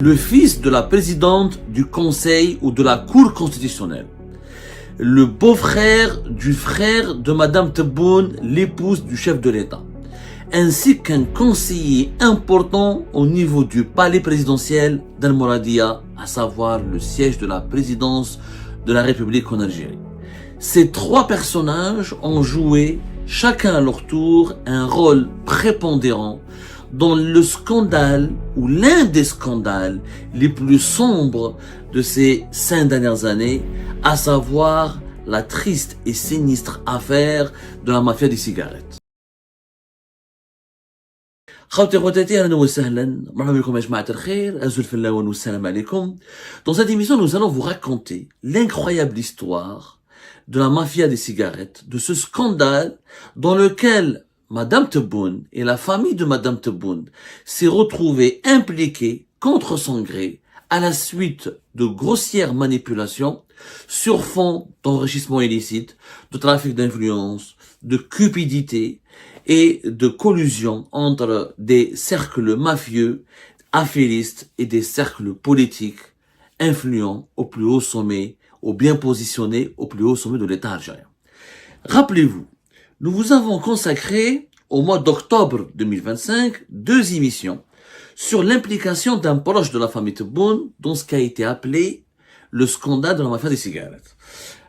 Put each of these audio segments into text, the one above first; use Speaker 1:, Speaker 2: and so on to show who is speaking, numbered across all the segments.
Speaker 1: le fils de la présidente du Conseil ou de la Cour constitutionnelle, le beau-frère du frère de Madame Tebboune, l'épouse du chef de l'État, ainsi qu'un conseiller important au niveau du palais présidentiel d'Al-Mouradia, à savoir le siège de la présidence de la République en Algérie. Ces trois personnages ont joué, chacun à leur tour, un rôle prépondérant dans le scandale ou l'un des scandales les plus sombres de ces 5 dernières années, à savoir la triste et sinistre affaire de la mafia des cigarettes. Dans cette émission, nous allons vous raconter l'incroyable histoire de la mafia des cigarettes, de ce scandale dans lequel Madame Tebboune et la famille de Madame Tebboune s'est retrouvée impliquée contre son gré à la suite de grossières manipulations sur fond d'enrichissement illicite, de trafic d'influence, de cupidité et de collusion entre des cercles mafieux, affairistes et des cercles politiques influents au plus haut sommet, ou bien positionnés au plus haut sommet de l'État algérien. Rappelez-vous, nous vous avons consacré au mois d'octobre 2025 2 émissions sur l'implication d'un proche de la famille Tebboune dans ce qui a été appelé le scandale de la mafia des cigarettes.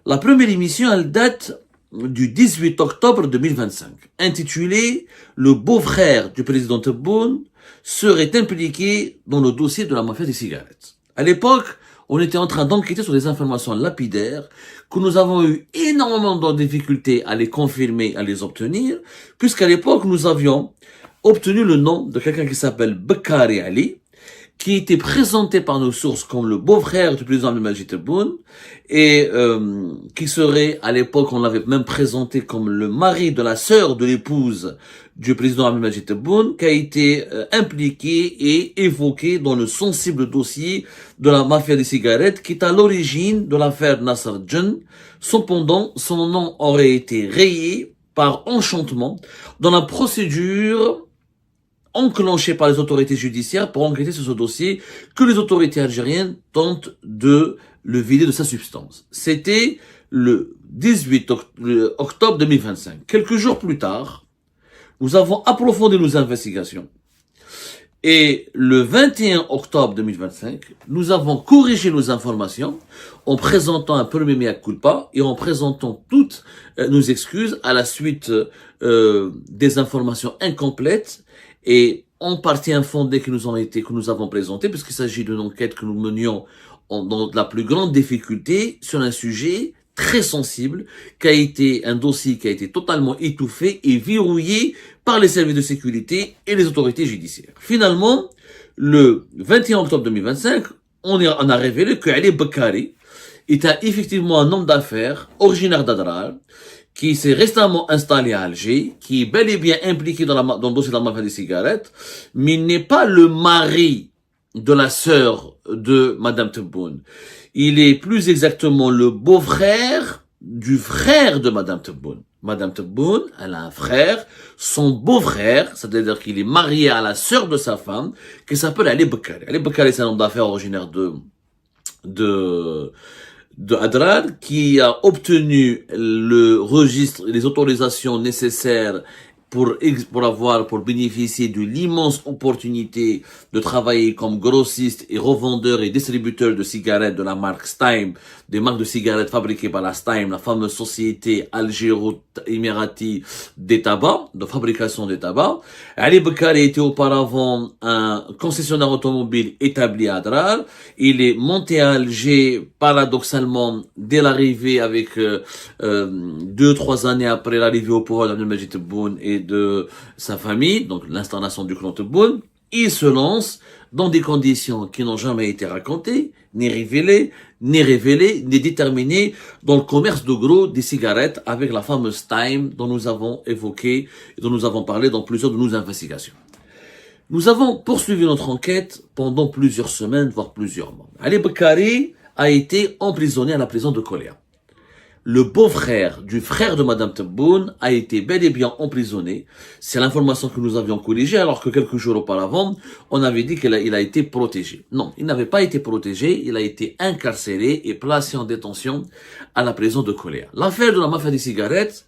Speaker 1: La première émission, elle date du 18 octobre 2025, intitulée « Le beau-frère du président Tebboune serait impliqué dans le dossier de la mafia des cigarettes ». À l'époque, on était en train d'enquêter sur des informations lapidaires que nous avons eu énormément de difficultés à les confirmer, à les obtenir, puisqu'à l'époque, nous avions obtenu le nom de quelqu'un qui s'appelle Bekkari Ali, qui était présenté par nos sources comme le beau-frère du président Abdelmajid Tebboune, et qui serait, à l'époque, on l'avait même présenté comme le mari de la sœur de l'épouse du président Abdelmajid Tebboune, qui a été impliqué et évoqué dans le sensible dossier de la mafia des cigarettes, qui est à l'origine de l'affaire Nasser Djen. Cependant, son nom aurait été rayé par enchantement dans la procédure enclenché par les autorités judiciaires pour enquêter sur ce dossier que les autorités algériennes tentent de le vider de sa substance. C'était le 18 octobre 2025. Quelques jours plus tard, nous avons approfondi nos investigations. Et le 21 octobre 2025, nous avons corrigé nos informations en présentant un premier mea culpa et en présentant toutes nos excuses à la suite des informations incomplètes et en partie infondées que nous avons présentées, puisqu'il s'agit d'une enquête que nous menions dans la plus grande difficulté sur un sujet très sensible, qui a été un dossier qui a été totalement étouffé et verrouillé par les services de sécurité et les autorités judiciaires. Finalement, le 21 octobre 2025, on a révélé que Ali Bekkari était effectivement un homme d'affaires originaire d'Adrar, qui s'est récemment installé à Alger, qui est bel et bien impliqué dans le dossier de la mafia des cigarettes, mais il n'est pas le mari de la sœur de Madame Tebboune. Il est plus exactement le beau-frère du frère de Madame Tebboune. Madame Tebboune, elle a un frère, son beau-frère, c'est-à-dire qu'il est marié à la sœur de sa femme, qui s'appelle Ali Bekkari. Ali Bekkari, c'est un homme d'affaires originaire de Adrar, qui a obtenu le registre, les autorisations nécessaires pour bénéficier de l'immense opportunité de travailler comme grossiste et revendeur et distributeur de cigarettes de la marque Stein, des marques de cigarettes fabriquées par la Stein, la fameuse société algéro-émirati des tabacs, de fabrication des tabacs. Ali Bekkari était auparavant un concessionnaire automobile établi à Adrar. Il est monté à Alger, paradoxalement, dès l'arrivée avec 2-3 années après l'arrivée au pouvoir d'Abdelmajid Tebboune et de sa famille, donc l'installation du clan Tebboune. Il se lance dans des conditions qui n'ont jamais été racontées, ni révélées, ni déterminées dans le commerce de gros des cigarettes avec la fameuse Time dont nous avons évoqué et dont nous avons parlé dans plusieurs de nos investigations. Nous avons poursuivi notre enquête pendant plusieurs semaines, voire plusieurs mois. Ali Bekkari a été emprisonné à la prison de Kolia. le beau-frère du frère de Madame Tebboune a été bel et bien emprisonné. C'est l'information que nous avions colligée, alors que quelques jours auparavant, on avait dit qu'il a été protégé. Non, il n'avait pas été protégé, il a été incarcéré et placé en détention à la prison de Koléa. L'affaire de la mafia des cigarettes,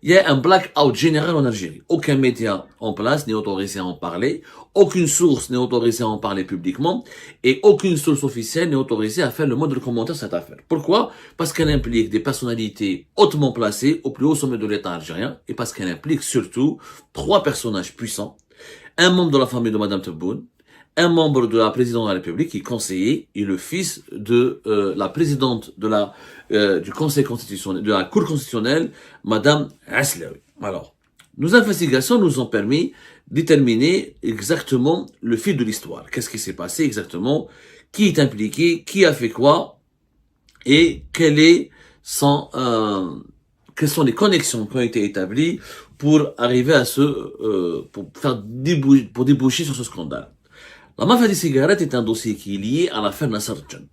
Speaker 1: il y a un blackout général en Algérie. Aucun média en place n'est autorisé à en parler, aucune source n'est autorisée à en parler publiquement, et aucune source officielle n'est autorisée à faire le mode de commentaire sur cette affaire. Pourquoi? Parce qu'elle implique des personnalités hautement placées au plus haut sommet de l'État algérien, et parce qu'elle implique surtout 3 personnages puissants, un membre de la famille de Madame Tebboune, un membre de la présidente de la République qui est conseiller et le fils de la présidente de du Conseil constitutionnel, de la Cour constitutionnelle, Madame Aslaoui. Alors, nos investigations nous ont permis de déterminer exactement le fil de l'histoire. Qu'est-ce qui s'est passé exactement? Qui est impliqué? Qui a fait quoi? Et quelles sont les connexions qui ont été établies pour arriver à pour déboucher sur ce scandale? La mafia des cigarettes est un dossier qui est lié à l'affaire Nasser Djen.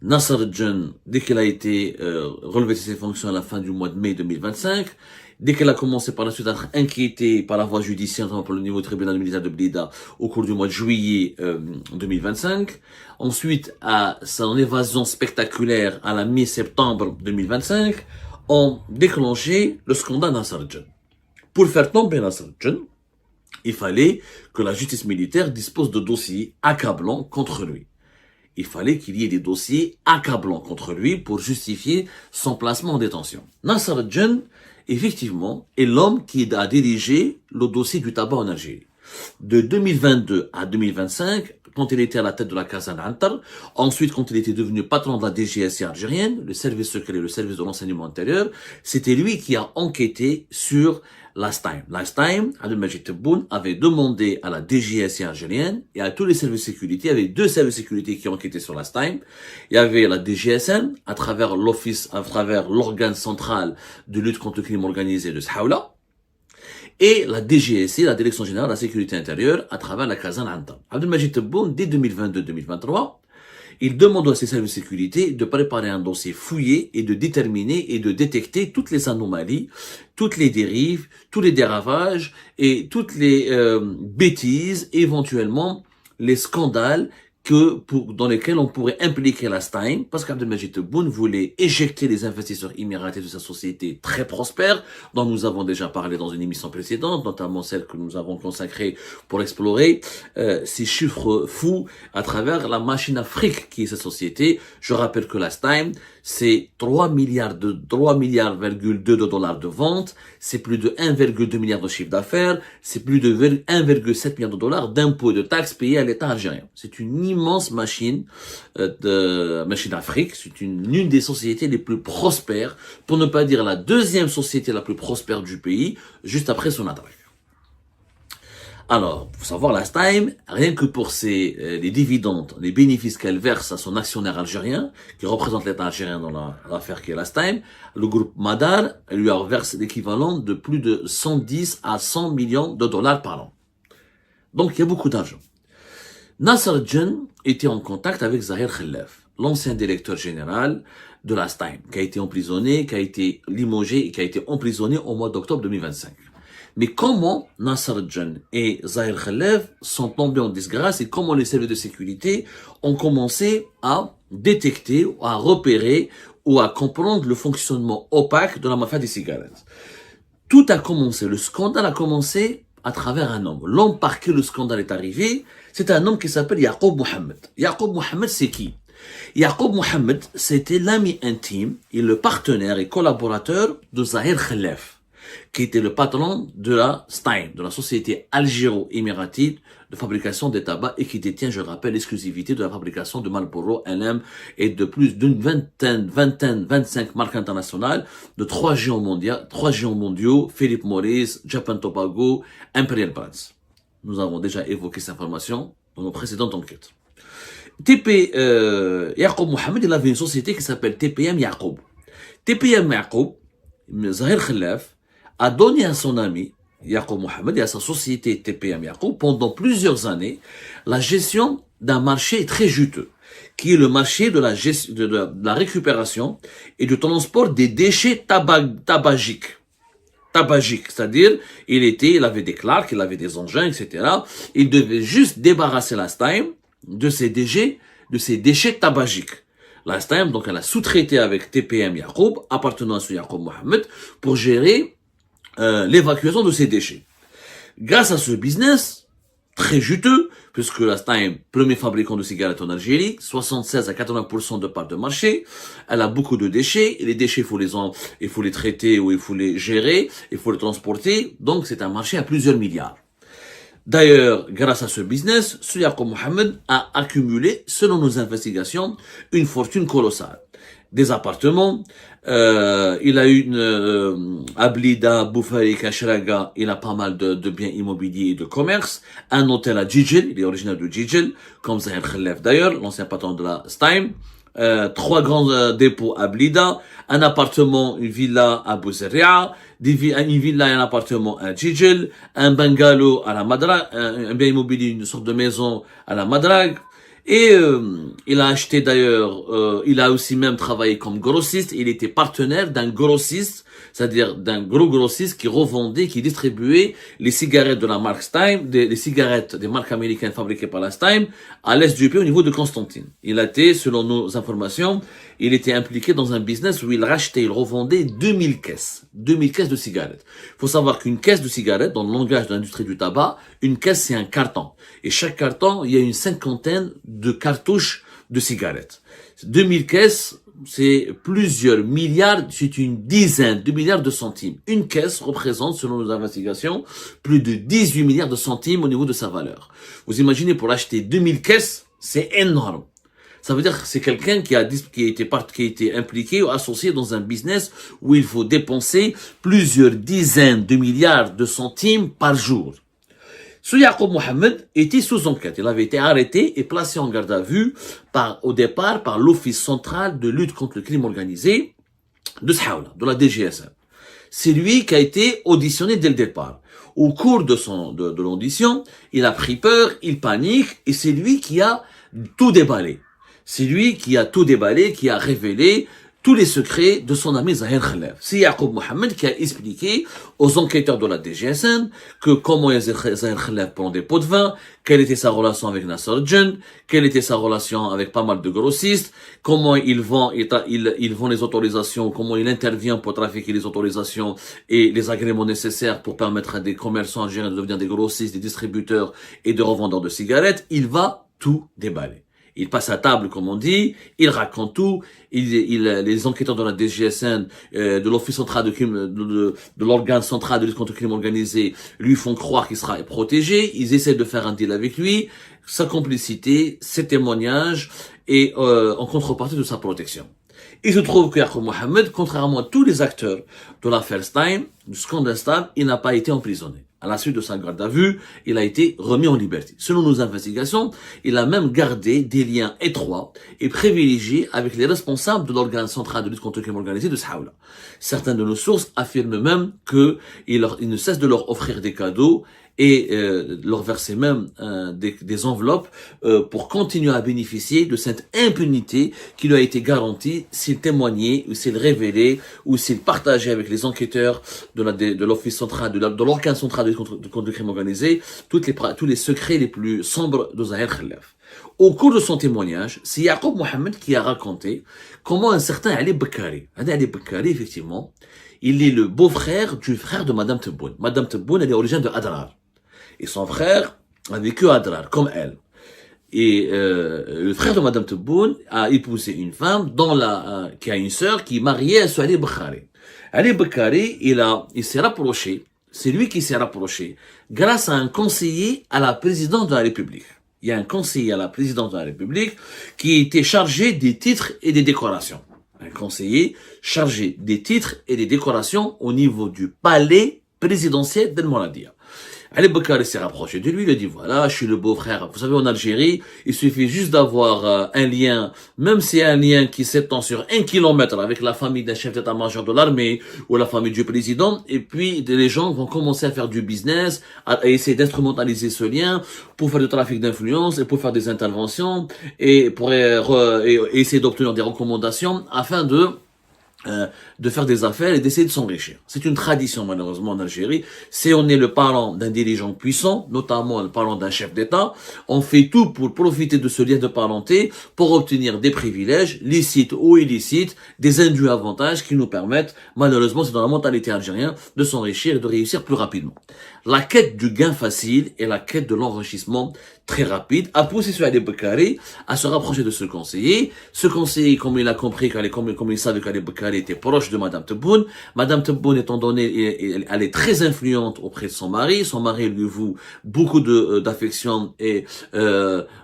Speaker 1: Nasser Djen, dès qu'elle a été relevée de ses fonctions à la fin du mois de mai 2025, dès qu'elle a commencé par la suite à être inquiétée par la voie judiciaire, notamment par le niveau tribunal militaire de Blida, au cours du mois de juillet 2025, ensuite à son évasion spectaculaire à la mi-septembre 2025, ont déclenché le scandale Nasser Djen. Pour faire tomber Nasser Djen, il fallait que la justice militaire dispose de dossiers accablants contre lui. Il fallait qu'il y ait des dossiers accablants contre lui pour justifier son placement en détention. Nasser Djen, effectivement, est l'homme qui a dirigé le dossier du tabac en Algérie. De 2022 à 2025, quand il était à la tête de la Kazan Antar, ensuite quand il était devenu patron de la DGSI algérienne, le service secret, le service de l'enseignement intérieur, c'était lui qui a enquêté sur Last Time, Abdelmajid Tebboune avait demandé à la DGSI algérienne et à tous les services de sécurité, il y avait 2 services de sécurité qui ont enquêté sur Last Time. Il y avait la DGSN, à travers l'organe central de lutte contre le crime organisé de Saoula, et la DGSI, la Direction Générale de la Sécurité Intérieure, à travers la Kazan Antar. Abdelmajid Tebboune, dès 2022-2023, il demande à ses services de sécurité de préparer un dossier fouillé et de déterminer et de détecter toutes les anomalies, toutes les dérives, tous les déravages et toutes les bêtises, éventuellement les scandales dans lesquels on pourrait impliquer la Time, parce qu'Abdelmajid Tebboune voulait éjecter les investisseurs émiratis de sa société très prospère, dont nous avons déjà parlé dans une émission précédente, notamment celle que nous avons consacrée pour explorer ces chiffres fous à travers la machine Afrique qui est cette société. Je rappelle que la Time, c'est 3,2 milliards de dollars de vente, c'est plus de 1,2 milliard de chiffre d'affaires, c'est plus de 1,7 milliard de dollars d'impôts et de taxes payés à l'État algérien. C'est une immense machine d'Afrique. C'est une des sociétés les plus prospères, pour ne pas dire la deuxième société la plus prospère du pays, juste après son attaque. Alors, faut savoir, la Time, rien que pour les dividendes, les bénéfices qu'elle verse à son actionnaire algérien, qui représente l'État algérien dans l'affaire qui est la Time, le groupe Madar lui verse l'équivalent de plus de 110 à 100 millions de dollars par an. Donc, il y a beaucoup d'argent. Nasser Djen était en contact avec Zahir Khellaf, l'ancien directeur général de la Time, qui a été emprisonné, qui a été limogé et qui a été emprisonné au mois d'octobre 2025. Mais comment Nasser Djen et Zahir Khellaf sont tombés en disgrâce et comment les services de sécurité ont commencé à détecter, à repérer ou à comprendre le fonctionnement opaque de la mafia des cigarettes. Tout a commencé, le scandale a commencé à travers un homme. L'homme par qui le scandale est arrivé, c'est un homme qui s'appelle Yaqub Mohammed. Yaqub Mohammed, c'est qui? Yaqub Mohammed, c'était l'ami intime et le partenaire et collaborateur de Zahir Khellaf, qui était le patron de la Stein, de la société algéro-émiratide de fabrication des tabacs et qui détient, je rappelle, l'exclusivité de la fabrication de Marlboro, LM et de plus d'une 25 marques internationales de 3 géants mondiaux, Philip Morris, Japan Tobacco, Imperial Brands. Nous avons déjà évoqué cette information dans nos précédentes enquêtes. Yaqub Mohammed, il avait une société qui s'appelle TPM Yaqub. TPM Yaqub, Zahir Khellaf, a donné à son ami Yaqub Mohammed et à sa société TPM Yaqub pendant plusieurs années la gestion d'un marché très juteux. qui est le marché de de la récupération et du transport des déchets tabagiques. C'est-à-dire, il avait des clarks, il avait des engins, etc. Il devait juste débarrasser la Stein de ces déchets tabagiques. La Stein, donc, elle a sous-traité avec TPM Yacoub, appartenant à ce Yacoub Mohamed, pour gérer l'évacuation de ces déchets. Grâce à ce business très juteux, puisque la Stein, premier fabricant de cigarettes en Algérie, 76 à 80% de part de marché, elle a beaucoup de déchets, et les déchets, il faut les traiter ou il faut les gérer, il faut les transporter, donc c'est un marché à plusieurs milliards. D'ailleurs, grâce à ce business, Yacoub Mohamed a accumulé, selon nos investigations, une fortune colossale. Des appartements, il a une Ablida, Boufaï, Kachraga, il a pas mal de biens immobiliers et de commerce, un hôtel à Djidjel, il est originaire de Djidjel, comme Zahir Khalef d'ailleurs, l'ancien patron de la Stein, 3 grands dépôts à Blida, un appartement, une villa à Bouzeria, une villa et un appartement à Djidjel, un bungalow à la Madrag, un bien immobilier, une sorte de maison à la Madrag. Et il a acheté d'ailleurs, il a aussi même travaillé comme grossiste, il était partenaire d'un grossiste, c'est-à-dire d'un gros grossiste qui revendait, qui distribuait les cigarettes de la marque Stein, les cigarettes des marques américaines fabriquées par la Stein, à l'est du pays au niveau de Constantine. Il a été, selon nos informations, il était impliqué dans un business où il rachetait, il revendait 2000 caisses de cigarettes. Il faut savoir qu'une caisse de cigarettes, dans le langage de l'industrie du tabac, une caisse c'est un carton. Et chaque carton, il y a une cinquantaine de cartouches de cigarettes. 2000 caisses, c'est plusieurs milliards, c'est une dizaine de milliards de centimes. Une caisse représente, selon nos investigations, plus de 18 milliards de centimes au niveau de sa valeur. Vous imaginez, pour acheter 2000 caisses, c'est énorme. Ça veut dire que c'est quelqu'un qui a été impliqué ou associé dans un business où il faut dépenser plusieurs dizaines de milliards de centimes par jour. Ce Yacoub Mohamed était sous enquête. Il avait été arrêté et placé en garde à vue au départ par l'Office central de lutte contre le crime organisé de Saoula, de la DGSN. C'est lui qui a été auditionné dès le départ. Au cours de l'audition, il a pris peur, il panique et c'est lui qui a tout déballé. C'est lui qui a tout déballé, qui a révélé tous les secrets de son ami Zahir Khalef. C'est Yacoub Mohamed qui a expliqué aux enquêteurs de la DGSN que comment Zahir Khalef prend des pots de vin, quelle était sa relation avec Nasser Djen, quelle était sa relation avec pas mal de grossistes, comment il vend les autorisations, comment il intervient pour trafiquer les autorisations et les agréments nécessaires pour permettre à des commerçants algériens de devenir des grossistes, des distributeurs et des revendeurs de cigarettes. Il va tout déballer. Il passe à table, comme on dit, il raconte tout, les enquêteurs de la DGSN, de l'Office central de l'organe central de lutte contre le crime organisé, lui font croire qu'il sera protégé, ils essaient de faire un deal avec lui, sa complicité, ses témoignages, et en contrepartie de sa protection. Il se trouve que Yacoub Mohamed, contrairement à tous les acteurs de l'affaire Stein, du scandale Stein, il n'a pas été emprisonné. À la suite de sa garde à vue, il a été remis en liberté. Selon nos investigations, il a même gardé des liens étroits et privilégiés avec les responsables de l'organe central de lutte contre le crime organisé de Saoula. Certaines de nos sources affirment même qu'il ne cesse de leur offrir des cadeaux et leur verser même des enveloppes pour continuer à bénéficier de cette impunité qui lui a été garantie s'il témoignait ou s'il révélait ou s'il partageait avec les enquêteurs de l'Office central, de l'organe central de contre le crime organisé, tous les secrets les plus sombres de Zahir Khalef. Au cours de son témoignage, c'est Yacoub Mohamed qui a raconté comment un certain Ali Bakari, effectivement, il est le beau-frère du frère de Madame Tebboune. Madame Tebboune, elle est originaire de Adrar. Et son frère a vécu à Adrar, comme elle. Et le frère de Madame Tebboune a épousé une femme qui a une sœur qui est mariée à ce Ali Bakari. Ali Bakari, il s'est rapproché, c'est lui qui s'est rapproché, grâce à un conseiller à la présidence de la République. Il y a un conseiller à la présidence de la République qui était chargé des titres et des décorations. Un conseiller chargé des titres et des décorations au niveau du palais présidentiel d'El Mouradia. Ali Bakari s'est rapproché de lui, il a dit voilà, je suis le beau-frère. Vous savez, en Algérie, il suffit juste d'avoir un lien, même si c'est un lien qui s'étend sur 1 kilomètre avec la famille d'un chef d'état-major de l'armée ou la famille du président, et puis les gens vont commencer à faire du business, à essayer d'instrumentaliser ce lien pour faire du trafic d'influence et pour faire des interventions et pour et essayer d'obtenir des recommandations afin de faire des affaires et d'essayer de s'enrichir. C'est une tradition malheureusement en Algérie. Si on est le parent d'un dirigeant puissant, notamment le parent d'un chef d'État, on fait tout pour profiter de ce lien de parenté pour obtenir des privilèges, licites ou illicites, des indus avantages qui nous permettent, malheureusement c'est dans la mentalité algérienne, de s'enrichir et de réussir plus rapidement. La quête du gain facile et la quête de l'enrichissement très rapide a poussé sur Ali Bakari à se rapprocher de ce conseiller. Ce conseiller, comme il a compris, comme il savait qu'Ali Bakari était proche de Madame Tebboune. Madame Tebboune, étant donné, elle est très influente auprès de son mari. Son mari lui voue beaucoup d'affection et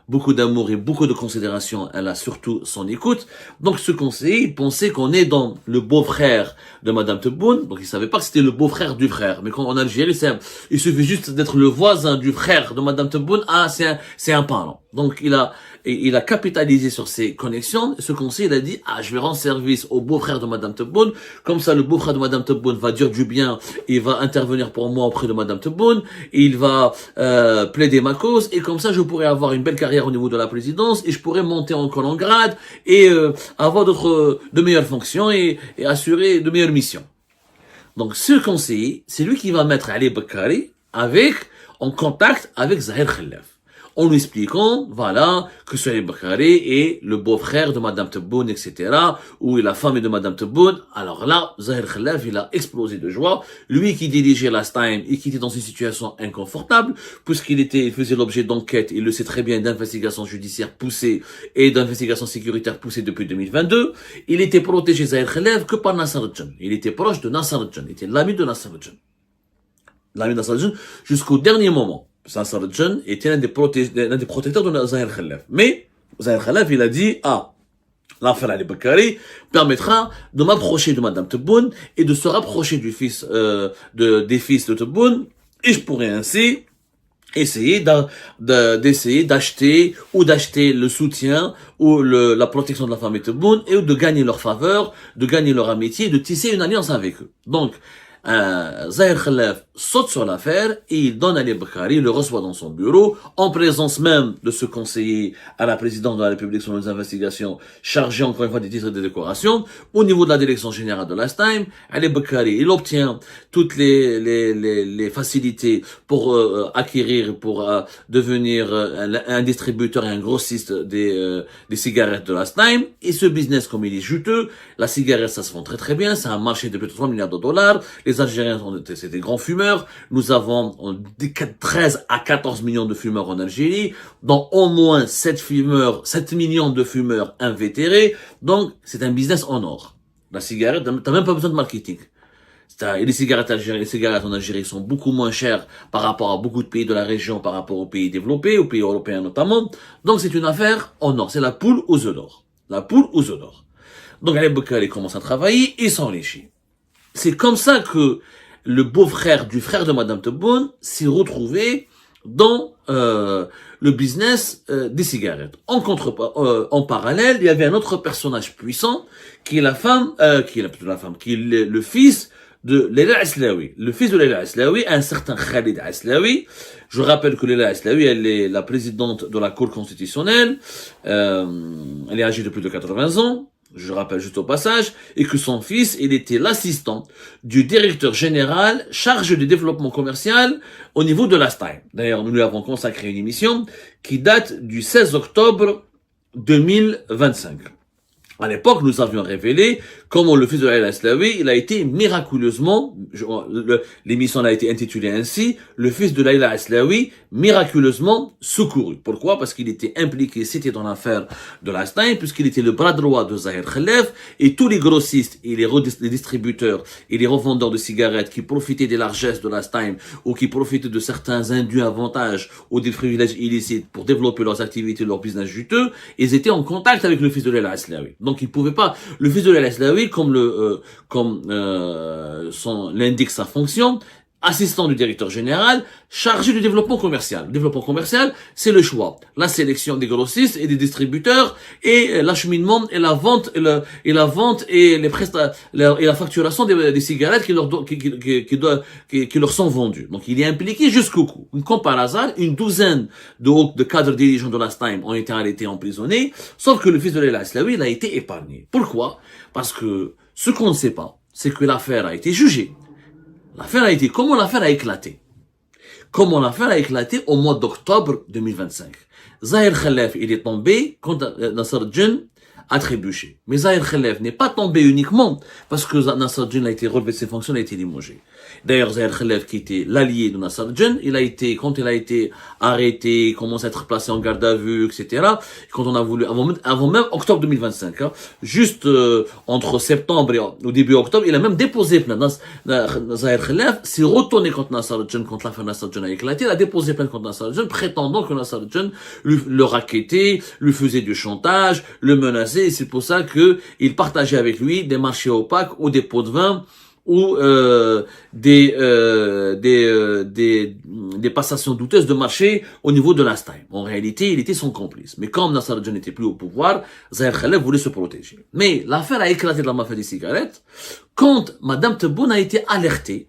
Speaker 1: beaucoup d'amour et beaucoup de considération. Elle a surtout son écoute. Donc ce conseiller, il pensait qu'on est dans le beau-frère de Madame Tebboune. Donc il savait pas que c'était le beau-frère du frère. Mais quand en Algérie, il suffit juste d'être le voisin du frère de Madame Tebboune. Ah, c'est un parent. Donc il a capitalisé sur ses connexions. Ce conseiller, il a dit, je vais rendre service au beau-frère de Madame Tebboune. Comme ça, le beau-frère de Madame Tebboune va dire du bien. Il va intervenir pour moi auprès de Madame Tebboune. Il va plaider ma cause. Et comme ça, je pourrais avoir une belle carrière au niveau de la présidence. Et je pourrais monter encore en grade et avoir de meilleures fonctions et assurer de meilleures missions. Donc ce conseiller, c'est lui qui va mettre Ali Bakari en contact avec Zahir Khalaf, en lui expliquant, voilà, que Ali Bakari est le beau-frère de Madame Tebboune, etc., ou la femme de Madame Tebboune. Alors là, Zahir Khalaf, il a explosé de joie. Lui qui dirigeait la Time et qui était dans une situation inconfortable, puisqu'il faisait l'objet d'enquêtes, il le sait très bien, d'investigations judiciaires poussées et d'investigations sécuritaires poussées depuis 2022, il était protégé, Zahir Khalaf, que par Nasser Jan. Il était proche de Nasser Jan, il était l'ami de Nasser Jan. L'ami de Nasser Jan jusqu'au dernier moment. Nasser Jan était l'un des protecteurs de Zahir Khalaf. Mais Zahir Khalaf, il a dit, l'affaire Ali Bakari permettra de m'approcher de Madame Tebboune et de se rapprocher du fils, des fils de Tebboune, et je pourrais ainsi essayer d'acheter le soutien ou la protection de la famille Tebboune et de gagner leur faveur, de gagner leur amitié, de tisser une alliance avec eux. Donc, Zahir Khalaf saute sur l'affaire et il donne Ali Bakari, le reçoit dans son bureau, en présence même de ce conseiller à la présidente de la République sur les investigations, chargé encore une fois des titres et des décorations. Au niveau de la direction générale de l'Astime, Ali Bakari, il obtient toutes les facilités pour acquérir, pour devenir un distributeur et un grossiste des cigarettes de l'Astime. Et ce business, comme il est juteux, la cigarette, ça se vend très très bien, c'est un marché de plus de 3 milliards de dollars. Les Algériens, c'est des grands fumeurs. Nous avons 13 à 14 millions de fumeurs en Algérie, dont au moins 7 millions de fumeurs invétérés. Donc, c'est un business en or. La cigarette, t'as même pas besoin de marketing. Et les cigarettes en Algérie sont beaucoup moins chères par rapport à beaucoup de pays de la région, par rapport aux pays développés, aux pays européens notamment. Donc, c'est une affaire en or. C'est la poule aux œufs d'or. La poule aux œufs d'or. Donc, Ali Bakari commence à travailler et s'enrichit. C'est comme ça que le beau-frère du frère de Madame Tebboune s'est retrouvé dans le business des cigarettes. En parallèle, il y avait un autre personnage puissant qui est le fils de Leila Aslaoui. Le fils de Leila Aslaoui, un certain Khalid Aslaoui. Je rappelle que Leila Aslaoui, elle est la présidente de la Cour constitutionnelle. Elle est âgée de plus de 80 ans. Je rappelle juste au passage, et que son fils, il était l'assistant du directeur général chargé du développement commercial au niveau de l'Astime. D'ailleurs, nous lui avons consacré une émission qui date du 16 octobre 2025. À l'époque, nous avions révélé comment le fils de Leila Aslaoui, il a été miraculeusement, l'émission a été intitulée ainsi, le fils de Leila Aslaoui, miraculeusement secouru. Pourquoi? Parce qu'il était impliqué, c'était dans l'affaire de l'Astime, puisqu'il était le bras droit de Zahir Khalaf, et tous les grossistes, et les distributeurs, et les revendeurs de cigarettes qui profitaient des largesses de l'Astime, ou qui profitaient de certains indus avantages, ou des privilèges illicites pour développer leurs activités, leur business juteux, ils étaient en contact avec le fils de Leila Aslaoui. Donc il pouvait pas, le fils de Leila Aslaoui, comme l'indique sa fonction, assistant du directeur général, chargé du développement commercial. Le développement commercial, c'est le choix, la sélection des grossistes et des distributeurs et l'acheminement et la vente et la vente et et la facturation des cigarettes qui leur sont vendues. Donc il est impliqué jusqu'au cou. Comme par hasard, une douzaine de cadres dirigeants de Lastime ont été arrêtés, emprisonnés, sauf que le fils de Leila Islaoui, il a été épargné. Pourquoi? Parce que ce qu'on ne sait pas, c'est que l'affaire a été jugée. Comment l'affaire a éclaté? Comment l'affaire a éclaté au mois d'octobre 2025. Zahir Khalef, il est tombé quand Nasser Djen a trébuché. Mais Zahir Khalef n'est pas tombé uniquement parce que Nasser Djen a été relevé de ses fonctions, il a été limogé. D'ailleurs, Zahir Khalef, qui était l'allié de Nasser Djen, quand il a été arrêté, commence à être placé en garde à vue, etc. Quand on a voulu, avant même octobre 2025, juste entre septembre et au début octobre, il a même déposé plainte. Zahir Khalef s'est retourné contre Nasser Djen, quand l'affaire Nasser Djen a éclaté, il a déposé plainte contre Nasser Djen, prétendant que Nasser Djen le rackettait, lui faisait du chantage, le menaçait, et c'est pour ça que il partageait avec lui des marchés opaques ou des pots de vin ou des passations douteuses de marché au niveau de Lastime. En réalité, il était son complice. Mais comme Nasser Djen n'était plus au pouvoir, Zahir Khalef voulait se protéger. Mais l'affaire a éclaté de la mafia des cigarettes quand Madame Tebboune a été alertée